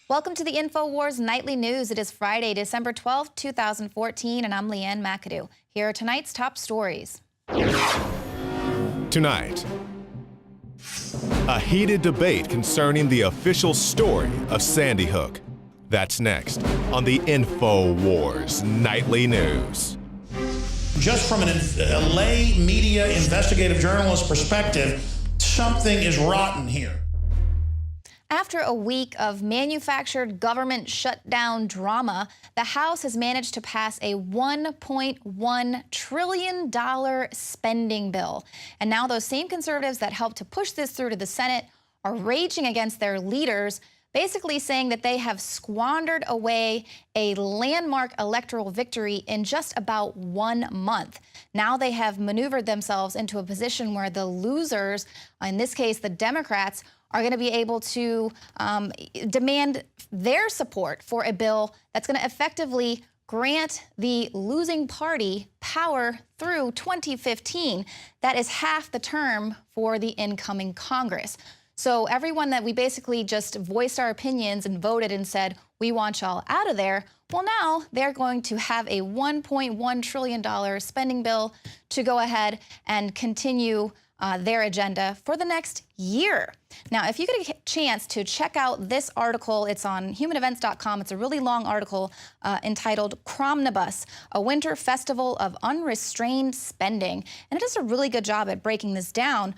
Welcome to the INFOWARS Nightly News. It is Friday, December 12th, 2014, and I'm Leanne McAdoo. Here are tonight's top stories. Tonight, a heated debate concerning the official story of Sandy Hook. That's next on the INFOWARS Nightly News. Just from a lay media investigative journalist perspective, something is rotten here. After a week of manufactured government shutdown drama, the House has managed to pass a $1.1 trillion spending bill. And now those same conservatives that helped to push this through to the Senate are raging against their leaders, basically saying that they have squandered away a landmark electoral victory in just about 1 month. Now they have maneuvered themselves into a position where the losers, in this case the Democrats, are going to be able to demand their support for a bill that's going to effectively grant the losing party power through 2015. That is half the term for the incoming Congress. So everyone that we basically just voiced our opinions and voted and said, we want y'all out of there, well, now they're going to have a $1.1 trillion spending bill to go ahead and continue their agenda for the next year. Now, if you get a chance to check out this article, it's on humanevents.com. It's a really long article entitled Cromnibus, a winter festival of unrestrained spending. And it does a really good job at breaking this down.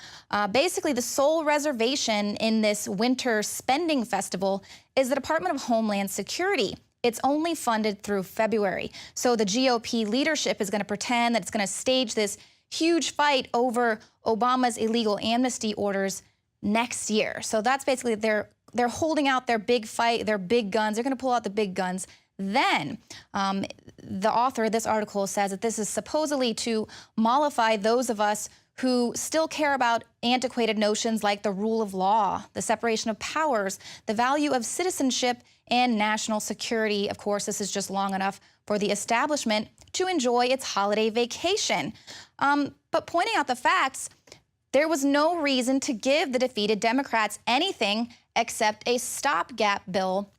Basically, the sole reservation in this winter spending festival is the Department of Homeland Security. It's only funded through February. So the GOP leadership is going to pretend that it's going to stage this huge fight over Obama's illegal amnesty orders next year. So that's basically they're holding out their big fight, their big guns. They're going to pull out the big guns. Then the author of this article says that this is supposedly to mollify those of us who still care about antiquated notions like the rule of law, the separation of powers, the value of citizenship, and national security. Of course, this is just long enough for the establishment to enjoy its holiday vacation. But pointing out the facts, there was no reason to give the defeated Democrats anything except a stopgap bill,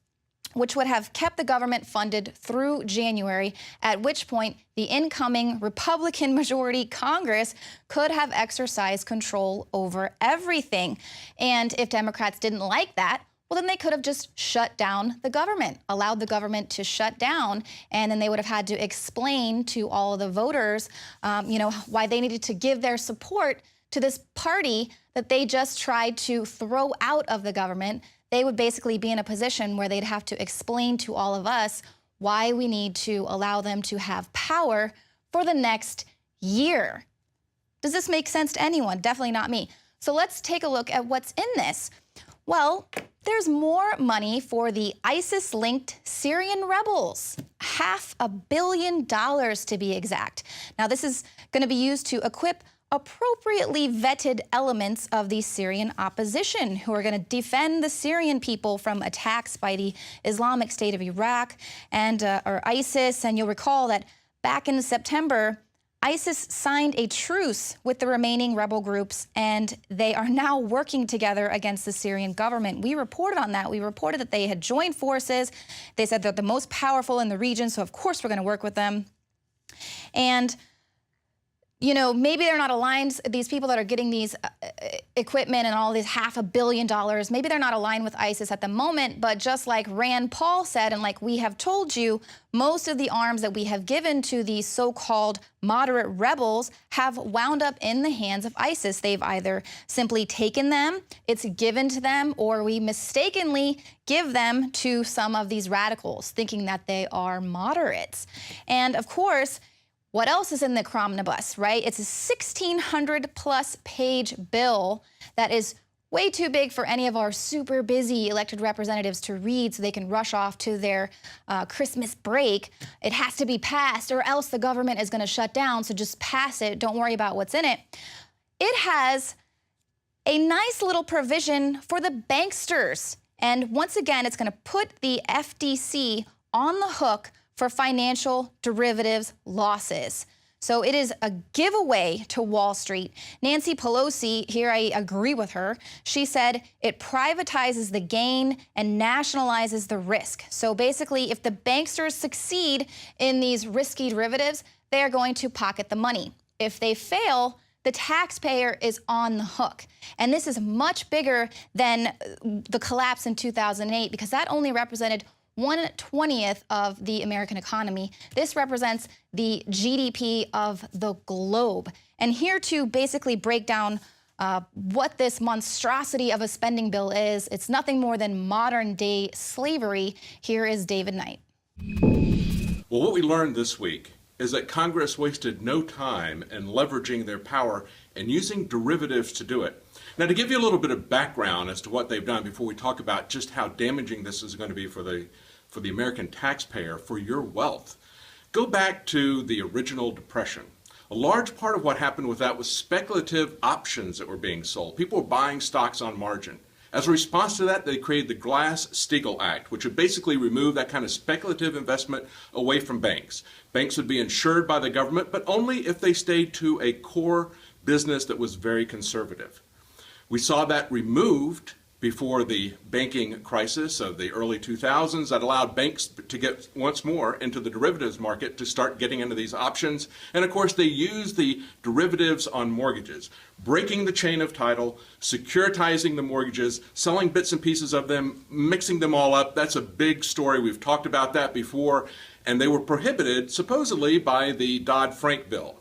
which would have kept the government funded through January, at which point the incoming Republican majority Congress could have exercised control over everything. And if Democrats didn't like that, well, then they could have just shut down the government, allowed the government to shut down, and then they would have had to explain to all of the voters, why they needed to give their support to this party that they just tried to throw out of the government. They would basically be in a position where they'd have to explain to all of us why we need to allow them to have power for the next year. Does this make sense to anyone? Definitely not me. So let's take a look at what's in this. Well, there's more money for the ISIS-linked Syrian rebels, $500 million to be exact. Now, this is going to be used to equip appropriately vetted elements of the Syrian opposition who are going to defend the Syrian people from attacks by the Islamic State of Iraq and or ISIS. And you'll recall that back in September, ISIS signed a truce with the remaining rebel groups, and they are now working together against the Syrian government. We reported on that. We reported that they had joined forces. They said they're the most powerful in the region, so of course we're going to work with them. And maybe they're not aligned, these people that are getting these equipment and all these $500 million, maybe they're not aligned with ISIS at the moment, but just like Rand Paul said, and like we have told you, most of the arms that we have given to these so-called moderate rebels have wound up in the hands of ISIS. They've either simply taken them, it's given to them, or we mistakenly give them to some of these radicals, thinking that they are moderates. And of course, what else is in the Cromnibus, right? It's a 1,600+ page bill that is way too big for any of our super busy elected representatives to read so they can rush off to their Christmas break. It has to be passed or else the government is going to shut down, so just pass it. Don't worry about what's in it. It has a nice little provision for the banksters. And once again, it's going to put the FDC on the hook for financial derivatives losses. So it is a giveaway to Wall Street. Nancy Pelosi, here I agree with her, she said it privatizes the gain and nationalizes the risk. So basically, if the banksters succeed in these risky derivatives, they are going to pocket the money. If they fail, the taxpayer is on the hook. And this is much bigger than the collapse in 2008 because that only represented 1/20th of the American economy. This represents the GDP of the globe. And here to basically break down what this monstrosity of a spending bill is, it's nothing more than modern day slavery. Here is David Knight. Well, what we learned this week is that Congress wasted no time in leveraging their power and using derivatives to do it. Now, to give you a little bit of background as to what they've done before we talk about just how damaging this is going to be for the American taxpayer, for your wealth, go back to the original Depression. A large part of what happened with that was speculative options that were being sold. People were buying stocks on margin. As a response to that, they created the Glass-Steagall Act, which would basically remove that kind of speculative investment away from banks. Banks would be insured by the government, but only if they stayed to a core business that was very conservative. We saw that removed before the banking crisis of the early 2000s that allowed banks to get once more into the derivatives market to start getting into these options. And of course, they used the derivatives on mortgages, breaking the chain of title, securitizing the mortgages, selling bits and pieces of them, mixing them all up. That's a big story. We've talked about that before. And they were prohibited, supposedly, by the Dodd-Frank bill.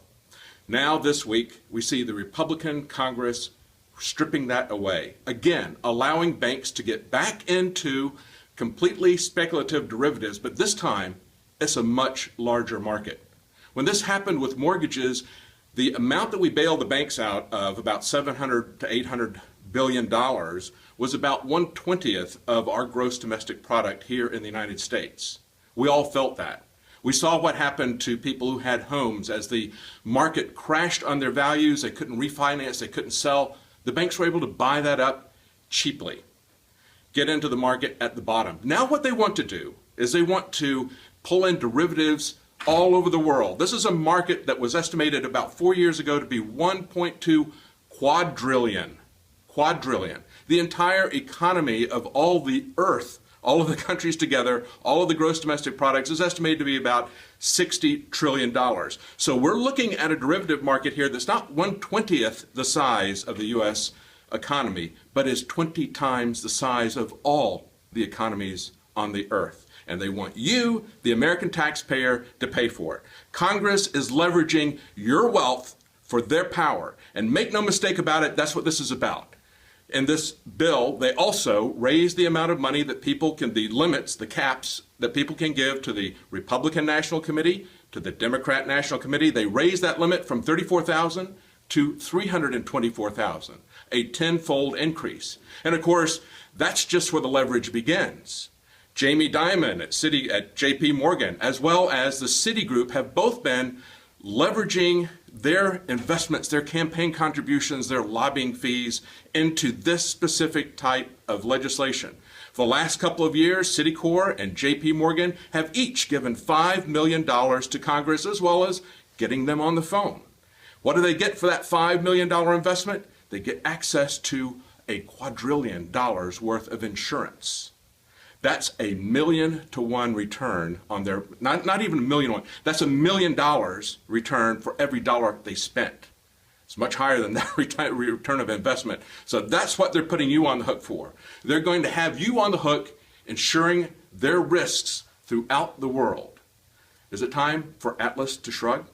Now, this week, we see the Republican Congress stripping that away. Again, allowing banks to get back into completely speculative derivatives, but this time it's a much larger market. When this happened with mortgages, the amount that we bailed the banks out of, about $700 to $800 billion, was about 1/20th of our gross domestic product here in the United States. We all felt that. We saw what happened to people who had homes as the market crashed on their values. They couldn't refinance, they couldn't sell. The banks were able to buy that up cheaply, get into the market at the bottom. Now what they want to do is they want to pull in derivatives all over the world. This is a market that was estimated about 4 years ago to be 1.2 quadrillion. Quadrillion. The entire economy of all the earth, all of the countries together, all of the gross domestic products is estimated to be about $60 trillion. So we're looking at a derivative market here that's not 1/20th the size of the U.S. economy, but is 20 times the size of all the economies on the earth. And they want you, the American taxpayer, to pay for it. Congress is leveraging your wealth for their power. And make no mistake about it, that's what this is about. In this bill, they also raise the amount of money that people can, the limits, the caps that people can give to the Republican National Committee, to the Democrat National Committee. They raise that limit from $34,000 to $324,000, a tenfold increase. And of course, that's just where the leverage begins. Jamie Dimon at J.P. Morgan, as well as the Citigroup, have both been leveraging their investments, their campaign contributions, their lobbying fees into this specific type of legislation. For the last couple of years, Citicorp and J.P. Morgan have each given $5 million to Congress, as well as getting them on the phone. What do they get for that $5 million investment? They get access to $1 quadrillion worth of insurance. That's $1 million to 1 return on their, not even $1 million to 1, that's $1 million return for every dollar they spent. It's much higher than that return of investment. So that's what they're putting you on the hook for. They're going to have you on the hook, insuring their risks throughout the world. Is it time for Atlas to shrug?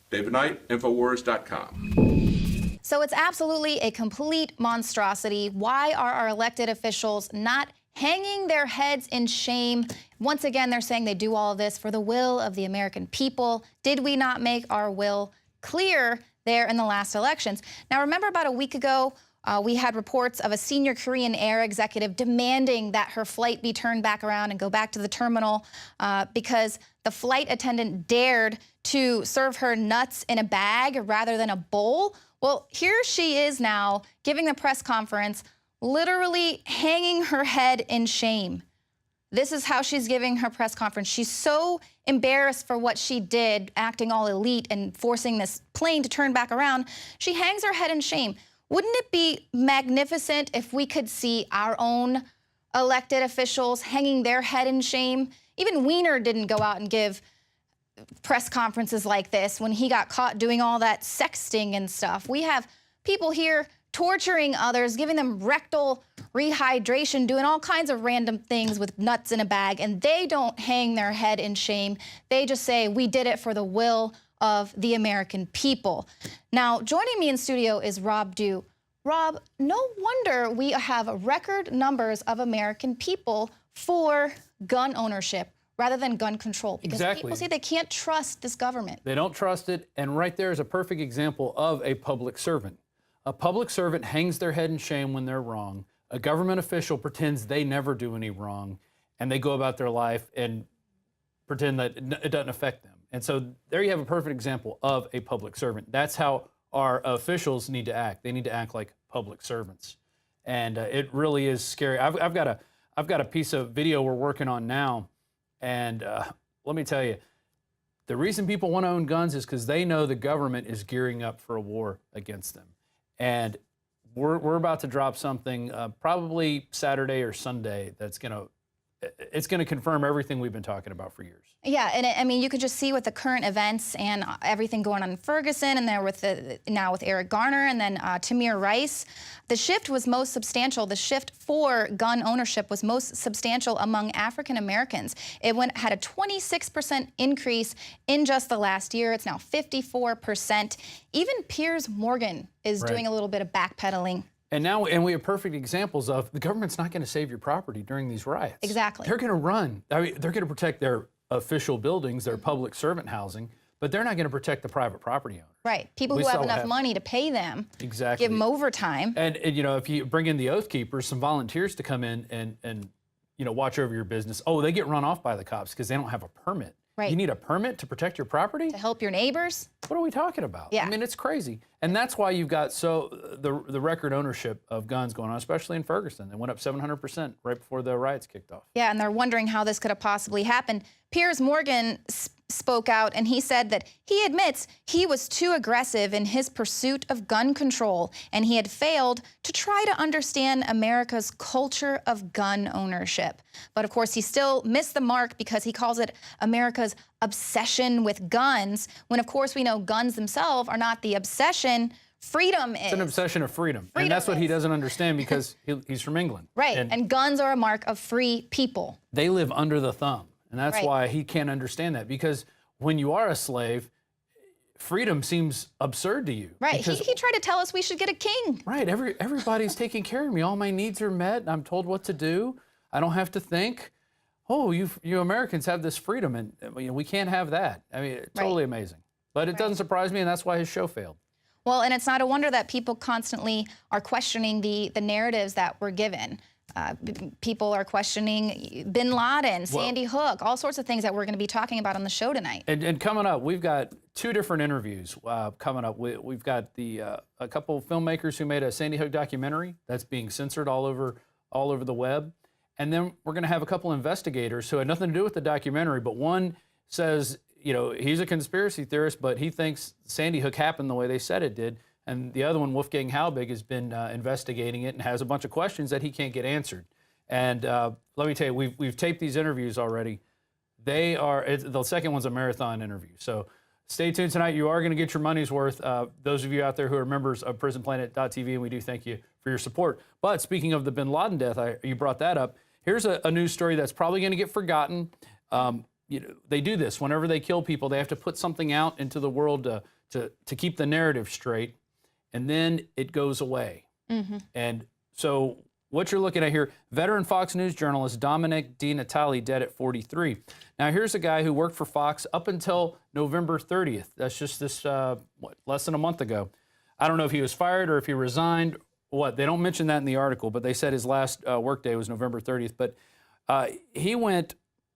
David Knight, INFOWARS.com. So it's absolutely a complete monstrosity. Why are our elected officials not hanging their heads in shame? Once again, they're saying they do all of this for the will of the American people. Did we not make our will clear there in the last elections? Now, remember about a week ago, we had reports of a senior Korean Air executive demanding that her flight be turned back around and go back to the terminal because the flight attendant dared to serve her nuts in a bag rather than a bowl. Well, here she is now giving a press conference, literally hanging her head in shame. This is how she's giving her press conference. She's so embarrassed for what she did, acting all elite and forcing this plane to turn back around. She hangs her head in shame. Wouldn't it be magnificent if we could see our own elected officials hanging their head in shame? Even Weiner didn't go out and give press conferences like this when he got caught doing all that sexting and stuff. We have people here torturing others, giving them rectal rehydration, doing all kinds of random things with nuts in a bag, and they don't hang their head in shame. They just say, we did it for the will of the American people. Now, joining me in studio is Rob Dew. Rob, no wonder we have record numbers of American people for gun ownership rather than gun control. Because people say they can't trust this government. They don't trust it, and right there is a perfect example of a public servant. A public servant hangs their head in shame when they're wrong. A government official pretends they never do any wrong, and they go about their life and pretend that it doesn't affect them. And so there you have a perfect example of a public servant. That's how our officials need to act. They need to act like public servants. And it really is scary. I've got a piece of video we're working on now, and let me tell you, the reason people want to own guns is because they know the government is gearing up for a war against them. And we're about to drop something probably Saturday or Sunday that's it's gonna confirm everything we've been talking about for years. Yeah, and I mean, you could just see with the current events and everything going on in Ferguson, and then now with Eric Garner, and then Tamir Rice, the shift was most substantial. The shift for gun ownership was most substantial among African Americans. It had a 26% increase in just the last year. It's now 54%. Even Piers Morgan is doing a little bit of backpedaling. And we have perfect examples of the government's not going to save your property during these riots. Exactly. They're going to run. I mean, they're going to protect their official buildings, their public servant housing, but they're not going to protect the private property owners. Right. People who have enough money to pay them. Exactly. Give them overtime. And you know, if you bring in the Oath Keepers, some volunteers to come in and watch over your business. Oh, they get run off by the cops because they don't have a permit. Right. You need a permit to protect your property? To help your neighbors? What are we talking about? Yeah. I mean, it's crazy. And that's why you've got the record ownership of guns going on, especially in Ferguson. It went up 700% right before the riots kicked off. Yeah, and they're wondering how this could have possibly happened. Piers Morgan spoke out, and he said that he admits he was too aggressive in his pursuit of gun control, and he had failed to try to understand America's culture of gun ownership. But of course, he still missed the mark because he calls it America's obsession with guns, when of course we know guns themselves are not the obsession. Freedom is. It's an obsession of freedom. And that's what he doesn't understand because he's from England. Right, and guns are a mark of free people. They live under the thumb. And that's why he can't understand that, because when you are a slave, freedom seems absurd to you. Right. He tried to tell us we should get a king. Right. Everybody's taking care of me. All my needs are met. I'm told what to do. I don't have to think. Oh, you Americans have this freedom, and we can't have that. I mean, it's totally amazing. But it doesn't surprise me, and that's why his show failed. Well, and it's not a wonder that people constantly are questioning the narratives that were given. People are questioning Bin Laden, Sandy Hook, all sorts of things that we're going to be talking about on the show tonight. And coming up, we've got two different interviews coming up. We've got a couple of filmmakers who made a Sandy Hook documentary that's being censored all over the web. And then we're going to have a couple investigators who had nothing to do with the documentary, but one says, he's a conspiracy theorist, but he thinks Sandy Hook happened the way they said it did. And the other one, Wolfgang Halbig, has been investigating it and has a bunch of questions that he can't get answered. And let me tell you, we've taped these interviews already. The second one's a marathon interview. So stay tuned tonight. You are going to get your money's worth. Those of you out there who are members of PrisonPlanet.tv, and we do thank you for your support. But speaking of the Bin Laden death, you brought that up. Here's a news story that's probably going to get forgotten. They do this whenever they kill people. They have to put something out into the world to keep the narrative straight. And then it goes away. Mm-hmm. And so what you're looking at here, veteran Fox News journalist Dominic DiNatale dead at 43. Now here's a guy who worked for Fox up until November 30th. That's just this, less than a month ago. I don't know if he was fired or if he resigned. They don't mention that in the article, but they said his last workday was November 30th. But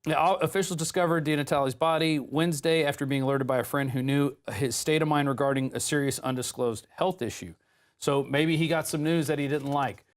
officials discovered DiNatale's body Wednesday after being alerted by a friend who knew his state of mind regarding a serious undisclosed health issue. So maybe he got some news that he didn't like.